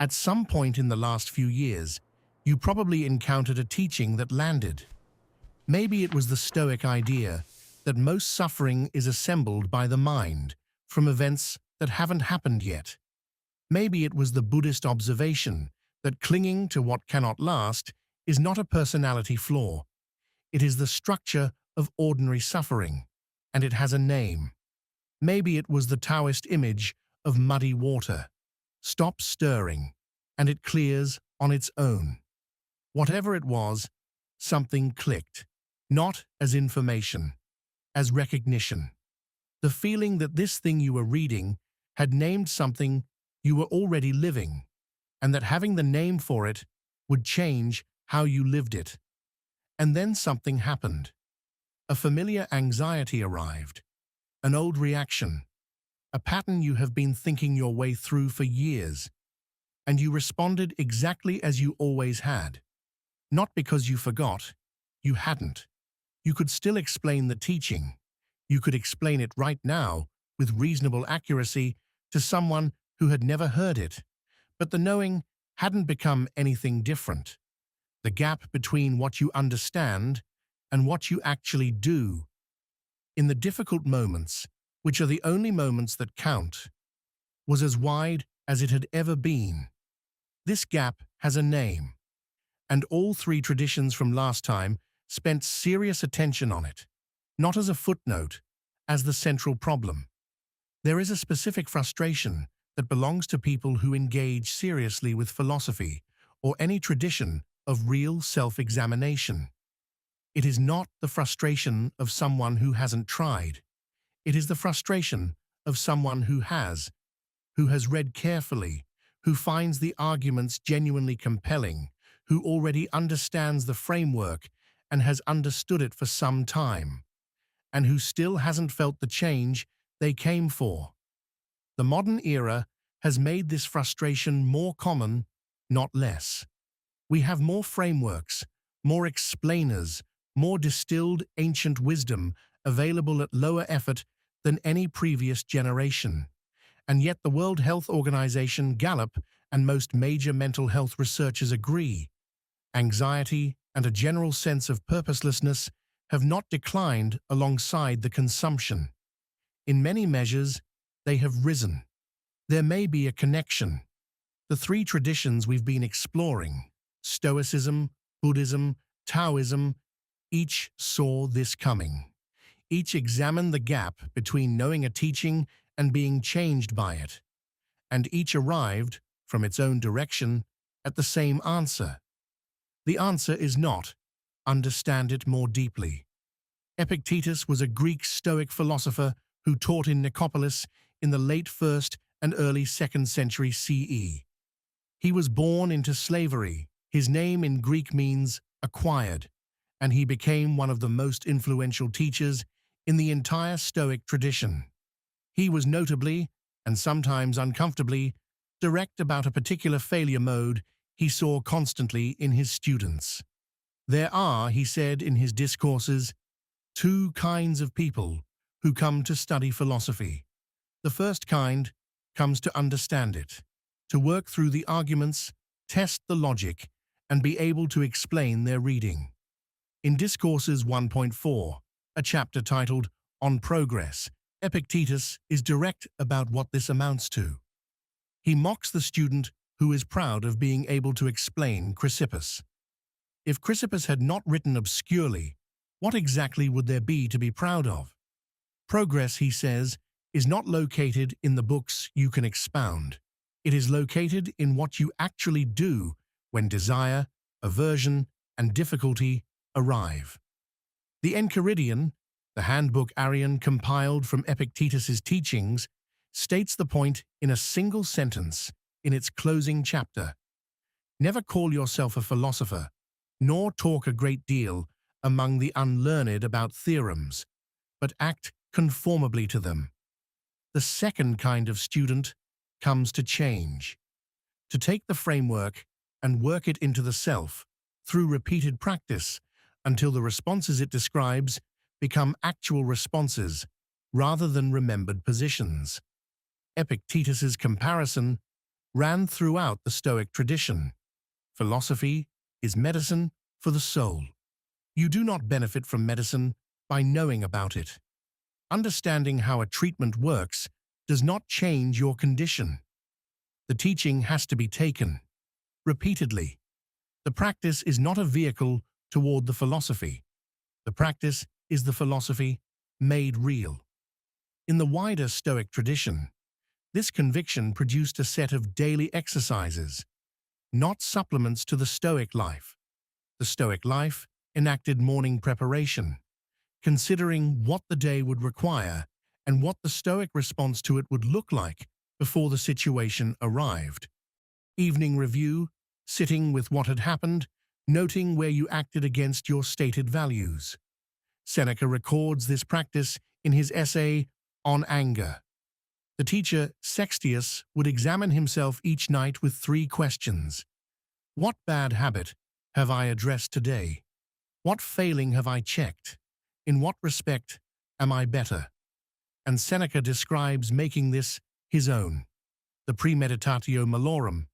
At some point in the last few years, you probably encountered a teaching that landed. Maybe it was the Stoic idea that most suffering is assembled by the mind from events that haven't happened yet. Maybe it was the Buddhist observation that clinging to what cannot last is not a personality flaw. It is the structure of ordinary suffering, and it has a name. Maybe it was the Taoist image of muddy water. Stop stirring, and it clears on its own. Whatever it was, something clicked, not as information, as recognition. The feeling that this thing you were reading had named something you were already living, and that having the name for it would change how you lived it. And then something happened. A familiar anxiety arrived, an old reaction, a pattern you have been thinking your way through for years, and you responded exactly as you always had. Not because you forgot, you hadn't. You could still explain the teaching. You could explain it right now with reasonable accuracy to someone who had never heard it, but the knowing hadn't become anything different. The gap between what you understand and what you actually do, in the difficult moments, which are the only moments that count, was as wide as it had ever been. This gap has a name, and all three traditions from last time spent serious attention on it, not as a footnote, as the central problem. There is a specific frustration that belongs to people who engage seriously with philosophy or any tradition of real self-examination. It is not the frustration of someone who hasn't tried. It is the frustration of someone who has read carefully, who finds the arguments genuinely compelling, who already understands the framework and has understood it for some time, and who still hasn't felt the change they came for. The modern era has made this frustration more common, not less. We have more frameworks, more explainers, more distilled ancient wisdom available at lower effort than any previous generation. And yet the World Health Organization, Gallup, and most major mental health researchers agree. Anxiety and a general sense of purposelessness have not declined alongside the consumption. In many measures, they have risen. There may be a connection. The three traditions we've been exploring, Stoicism, Buddhism, Taoism, each saw this coming. Each examined the gap between knowing a teaching and being changed by it. And each arrived, from its own direction, at the same answer. The answer is not, understand it more deeply. Epictetus was a Greek Stoic philosopher who taught in Nicopolis in the late 1st and early 2nd century CE. He was born into slavery. His name in Greek means acquired, and he became one of the most influential teachers in the entire Stoic tradition. He was notably, and sometimes uncomfortably, direct about a particular failure mode he saw constantly in his students. There are, he said in his discourses, two kinds of people who come to study philosophy. The first kind comes to understand it, to work through the arguments, test the logic, and be able to explain their reading. In Discourses 1.4, a chapter titled On Progress, Epictetus is direct about what this amounts to. He mocks the student who is proud of being able to explain Chrysippus. If Chrysippus had not written obscurely, what exactly would there be to be proud of? Progress, he says, is not located in the books you can expound. It is located in what you actually do when desire, aversion, and difficulty arrive. The Enchiridion, the handbook Arrian compiled from Epictetus's teachings, states the point in a single sentence in its closing chapter. Never call yourself a philosopher, nor talk a great deal among the unlearned about theorems, but act conformably to them. The second kind of student comes to change, to take the framework and work it into the self through repeated practice until the responses it describes become actual responses rather than remembered positions. Epictetus's comparison ran throughout the Stoic tradition. Philosophy is medicine for the soul. You do not benefit from medicine by knowing about it. Understanding how a treatment works does not change your condition. The teaching has to be taken repeatedly. The practice is not a vehicle toward the philosophy. The practice is the philosophy made real. In the wider Stoic tradition, this conviction produced a set of daily exercises, not supplements to the Stoic life. The Stoic life enacted morning preparation, considering what the day would require and what the Stoic response to it would look like before the situation arrived. Evening review, sitting with what had happened, noting where you acted against your stated values. Seneca records this practice in his essay on anger. The teacher, Sextius, would examine himself each night with 3 questions. What bad habit have I addressed today? What failing have I checked? In what respect am I better? And Seneca describes making this his own, the premeditatio malorum,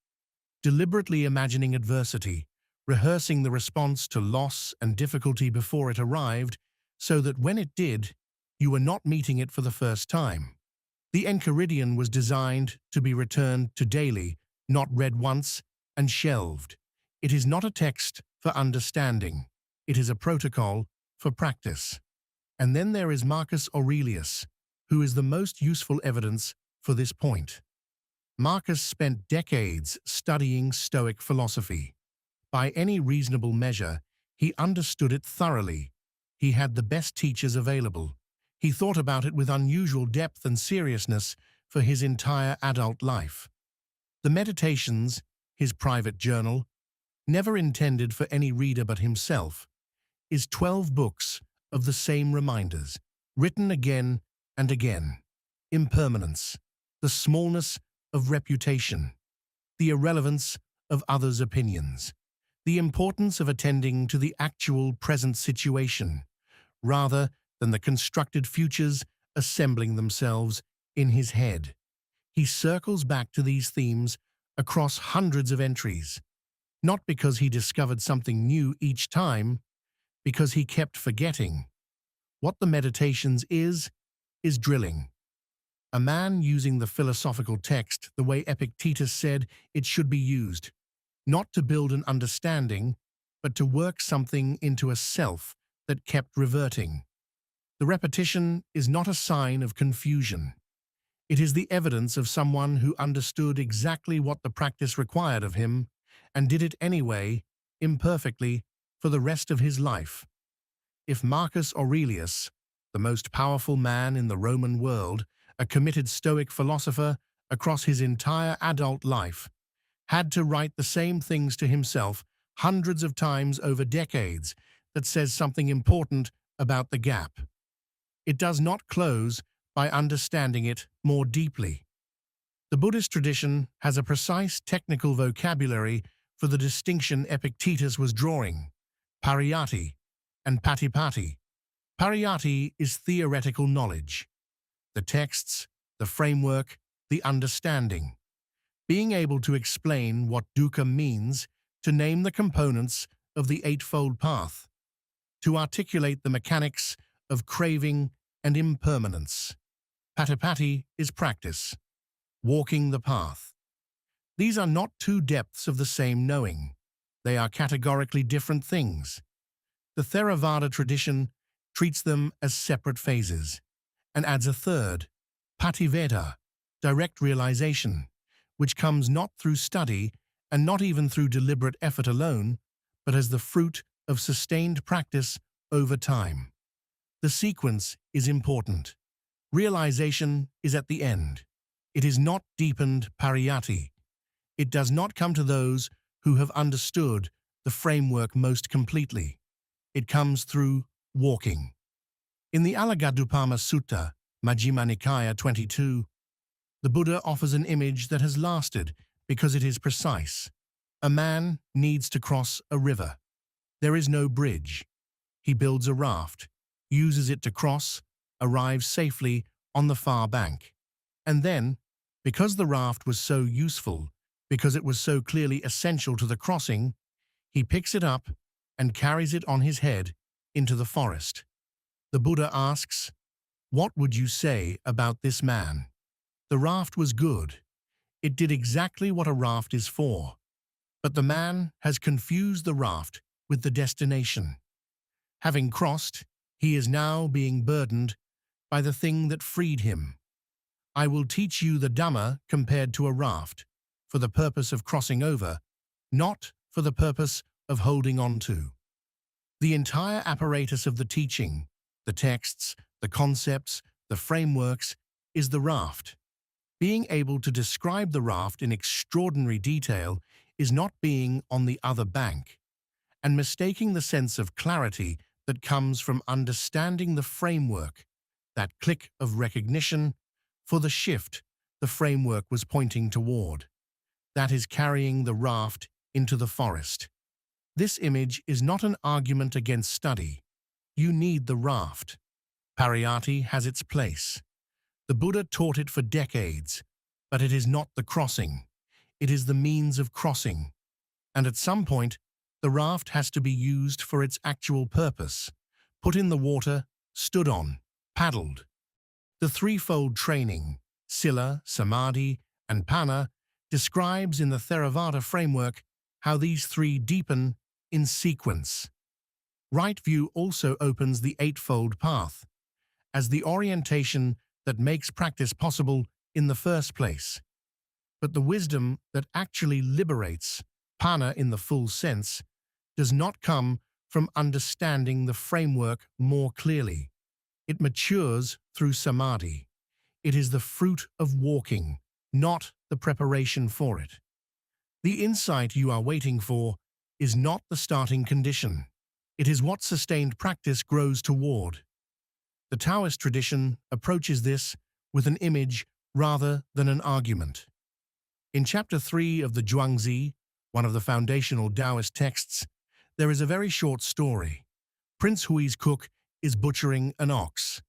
deliberately imagining adversity, rehearsing the response to loss and difficulty before it arrived, so that when it did, you were not meeting it for the first time. The Enchiridion was designed to be returned to daily, not read once and shelved. It is not a text for understanding. It is a protocol for practice. And then there is Marcus Aurelius, who is the most useful evidence for this point. Marcus spent decades studying Stoic philosophy. By any reasonable measure, he understood it thoroughly. He had the best teachers available. He thought about it with unusual depth and seriousness for his entire adult life. The Meditations, his private journal, never intended for any reader but himself, is 12 books of the same reminders, written again and again. Impermanence, the smallness of reputation, the irrelevance of others' opinions, the importance of attending to the actual present situation, rather than the constructed futures assembling themselves in his head. He circles back to these themes across hundreds of entries, not because he discovered something new each time, because he kept forgetting. What the Meditations is drilling. A man using the philosophical text the way Epictetus said it should be used, not to build an understanding, but to work something into a self that kept reverting. The repetition is not a sign of confusion. It is the evidence of someone who understood exactly what the practice required of him and did it anyway, imperfectly, for the rest of his life. If Marcus Aurelius, the most powerful man in the Roman world, a committed Stoic philosopher across his entire adult life, had to write the same things to himself hundreds of times over decades, that says something important about the gap. It does not close by understanding it more deeply. The Buddhist tradition has a precise technical vocabulary for the distinction Epictetus was drawing: pariyatti and paṭipatti. Pariyatti is theoretical knowledge. The texts, the framework, the understanding. Being able to explain what dukkha means, to name the components of the Eightfold Path, to articulate the mechanics of craving and impermanence. Paṭipatti is practice, walking the path. These are not 2 depths of the same knowing. They are categorically different things. The Theravada tradition treats them as separate phases and adds a third, paṭiveda, direct realization, which comes not through study and not even through deliberate effort alone, but as the fruit of sustained practice over time. The sequence is important. Realization is at the end. It is not deepened pariyatti. It does not come to those who have understood the framework most completely. It comes through walking. In the Alagadupama Sutta, Majjhima Nikaya 22, the Buddha offers an image that has lasted because it is precise. A man needs to cross a river. There is no bridge. He builds a raft, uses it to cross, arrives safely on the far bank. And then, because the raft was so useful, Because it was so clearly essential to the crossing, he picks it up and carries it on his head into the forest. The Buddha asks, "What would you say about this man?" The raft was good. It did exactly what a raft is for. But the man has confused the raft with the destination. Having crossed, he is now being burdened by the thing that freed him. I will teach you the Dhamma compared to a raft, for the purpose of crossing over, not for the purpose of holding on to. The entire apparatus of the teaching, the texts, the concepts, the frameworks, is the raft. Being able to describe the raft in extraordinary detail is not being on the other bank, and mistaking the sense of clarity that comes from understanding the framework, that click of recognition, for the shift the framework was pointing toward. That is carrying the raft into the forest. This image is not an argument against study. You need the raft. Pariyatti has its place. The Buddha taught it for decades, but it is not the crossing. It is the means of crossing. And at some point, the raft has to be used for its actual purpose. Put in the water, stood on, paddled. The threefold training, Sila, Samadhi, and Panna, describes in the Theravada framework how these three deepen in sequence. Right view also opens the Eightfold Path as the orientation that makes practice possible in the first place. But the wisdom that actually liberates, Panna in the full sense, does not come from understanding the framework more clearly. It matures through Samadhi. It is the fruit of walking, not the preparation for it. The insight you are waiting for is not the starting condition. It is what sustained practice grows toward. The Taoist tradition approaches this with an image rather than an argument. In Chapter 3 of the Zhuangzi, one of the foundational Taoist texts, there is a very short story. Prince Hui's cook is butchering an ox.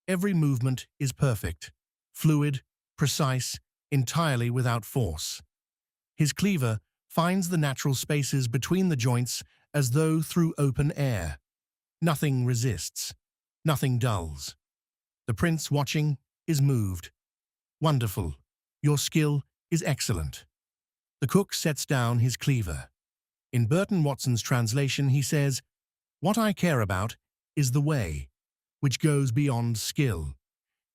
Every movement is perfect, fluid, precise, entirely without force. His cleaver finds the natural spaces between the joints as though through open air. Nothing resists. Nothing dulls. The prince, watching, is moved. Wonderful. Your skill is excellent. The cook sets down his cleaver. In Burton Watson's translation, he says, "What I care about is the way, which goes beyond skill."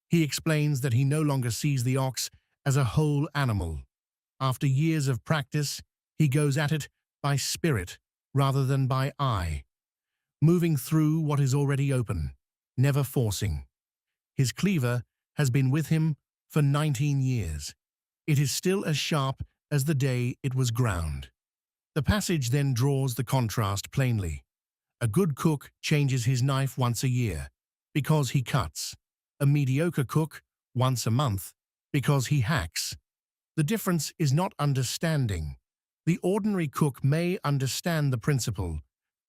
He explains that he no longer sees the ox as a whole animal. After years of practice, he goes at it by spirit rather than by eye, moving through what is already open, never forcing. His cleaver has been with him for 19 years. It is still as sharp as the day it was ground. The passage then draws the contrast plainly. A good cook changes his knife once a year, because he cuts. A mediocre cook once a month, because he hacks. The difference is not understanding. The ordinary cook may understand the principle,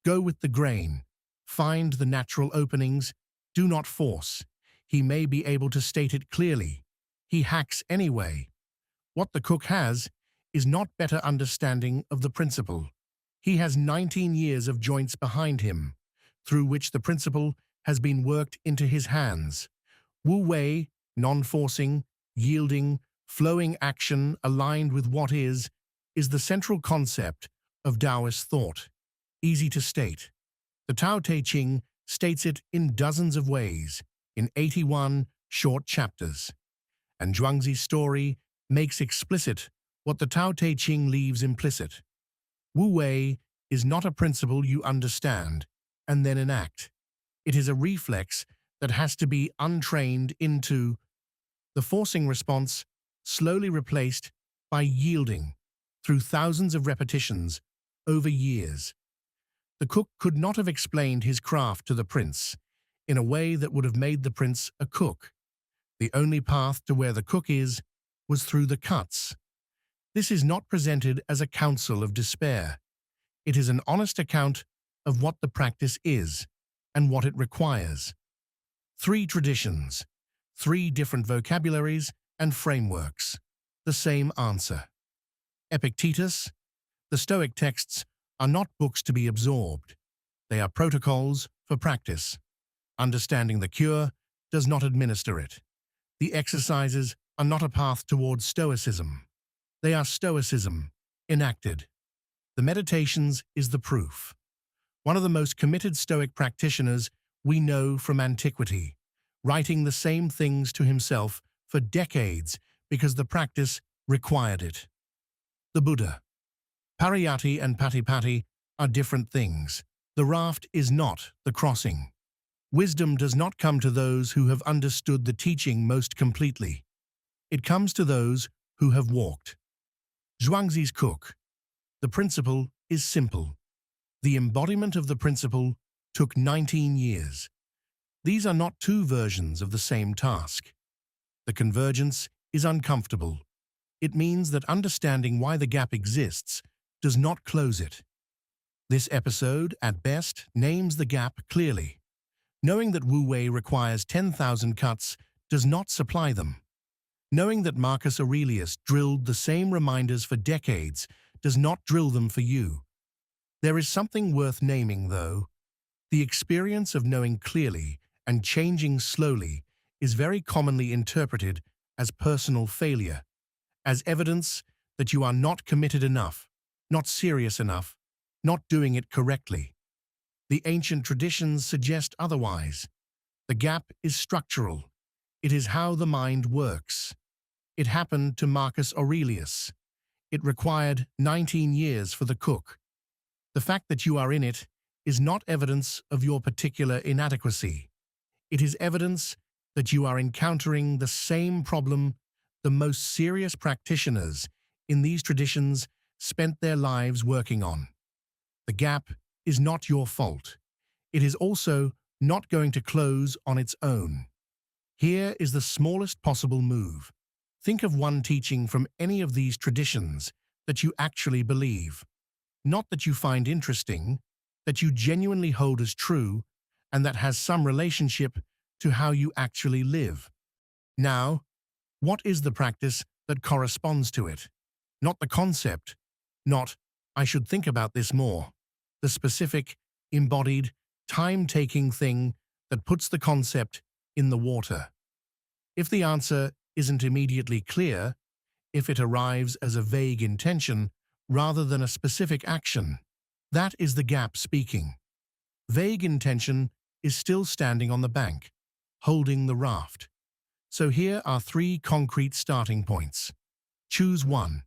go with the grain, find the natural openings, do not force. He may be able to state it clearly. He hacks anyway. What the cook has is not better understanding of the principle. He has 19 years of joints behind him, through which the principle has been worked into his hands. Wu Wei, non-forcing, yielding, flowing action aligned with what is the central concept of Taoist thought. Easy to state. The Tao Te Ching states it in dozens of ways, in 81 short chapters. And Zhuangzi's story makes explicit what the Tao Te Ching leaves implicit. Wu Wei is not a principle you understand and then enact. It is a reflex that has to be untrained into the forcing response, slowly replaced by yielding through thousands of repetitions over years. The cook could not have explained his craft to the prince in a way that would have made the prince a cook. The only path to where the cook is was through the cuts. This is not presented as a counsel of despair. It is an honest account of what the practice is and what it requires. 3 traditions, 3 different vocabularies and frameworks, the same answer. Epictetus, the Stoic texts are not books to be absorbed. They are protocols for practice. Understanding the cure does not administer it. The exercises are not a path towards Stoicism. They are Stoicism, enacted. The meditations is the proof. One of the most committed Stoic practitioners we know from antiquity, writing the same things to himself for decades because the practice required it. The Buddha. Pariyatti and paṭipatti are different things. The raft is not the crossing. Wisdom does not come to those who have understood the teaching most completely. It comes to those who have walked. Zhuangzi Cook. The principle is simple. The embodiment of the principle took 19 years. These are not two versions of the same task. The convergence is uncomfortable. It means that understanding why the gap exists does not close it. This episode, at best, names the gap clearly. Knowing that Wu Wei requires 10,000 cuts does not supply them. Knowing that Marcus Aurelius drilled the same reminders for decades does not drill them for you. There is something worth naming, though. The experience of knowing clearly and changing slowly is very commonly interpreted as personal failure, as evidence that you are not committed enough, not serious enough, not doing it correctly. The ancient traditions suggest otherwise. The gap is structural. It is how the mind works. It happened to Marcus Aurelius. It required 19 years for the cook. The fact that you are in it is not evidence of your particular inadequacy. It is evidence that you are encountering the same problem the most serious practitioners in these traditions spent their lives working on. The gap is not your fault. It is also not going to close on its own. Here is the smallest possible move. Think of one teaching from any of these traditions that you actually believe. Not that you find interesting, that you genuinely hold as true, and that has some relationship to how you actually live. Now, what is the practice that corresponds to it? Not the concept, not, I should think about this more. The specific, embodied, time-taking thing that puts the concept in the water. If the answer isn't immediately clear, if it arrives as a vague intention rather than a specific action, that is the gap speaking. Vague intention is still standing on the bank, holding the raft. So here are 3 concrete starting points. Choose one.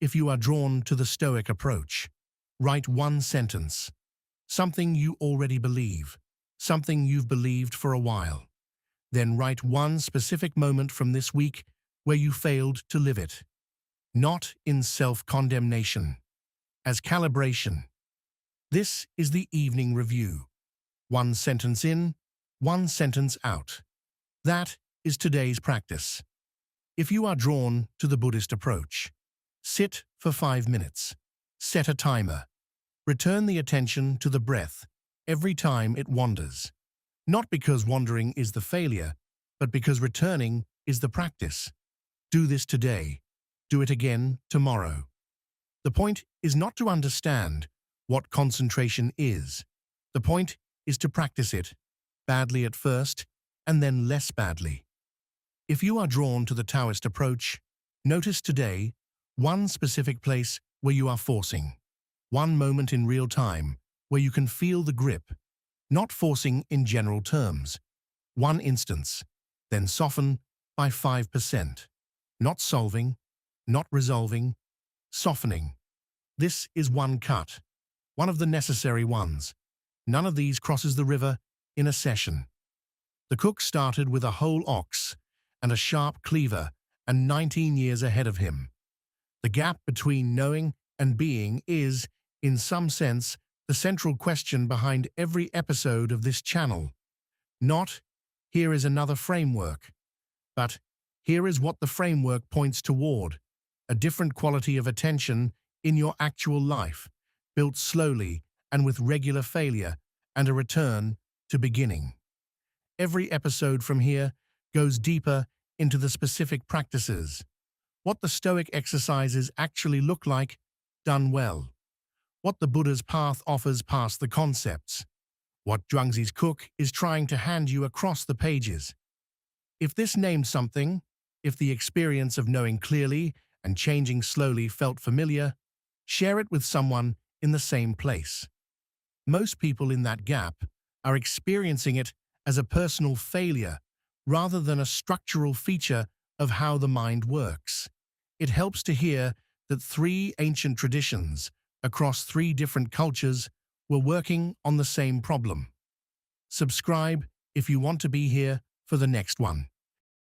If you are drawn to the Stoic approach, write one sentence. Something you already believe, something you've believed for a while. Then write one specific moment from this week where you failed to live it. Not in self-condemnation, as calibration. This is the evening review. 1 sentence in, 1 sentence out. That is today's practice. If you are drawn to the Buddhist approach, sit for 5 minutes. Set a timer. Return the attention to the breath every time it wanders. Not because wandering is the failure, but because returning is the practice. Do this today. Do it again tomorrow. The point is not to understand what concentration is. The point is to practice it, badly at first, and then less badly. If you are drawn to the Taoist approach, notice today one specific place where you are forcing. One moment in real time where you can feel the grip, not forcing in general terms. One instance, then soften by 5%. Not solving, not resolving, softening. This is one cut, one of the necessary ones. None of these crosses the river in a session. The cook started with a whole ox and a sharp cleaver and 19 years ahead of him. The gap between knowing and being is, in some sense, the central question behind every episode of this channel. Not, here is another framework, but here is what the framework points toward, a different quality of attention in your actual life, built slowly and with regular failure, and a return to beginning. Every episode from here goes deeper into the specific practices. what the Stoic exercises actually look like, done well, what the Buddha's path offers past the concepts, what Zhuangzi Cook is trying to hand you across the pages. If this named something, if the experience of knowing clearly and changing slowly felt familiar, share it with someone in the same place. Most people in that gap are experiencing it as a personal failure rather than a structural feature of how the mind works. It helps to hear that three ancient traditions across three different cultures were working on the same problem. Subscribe if you want to be here for the next one.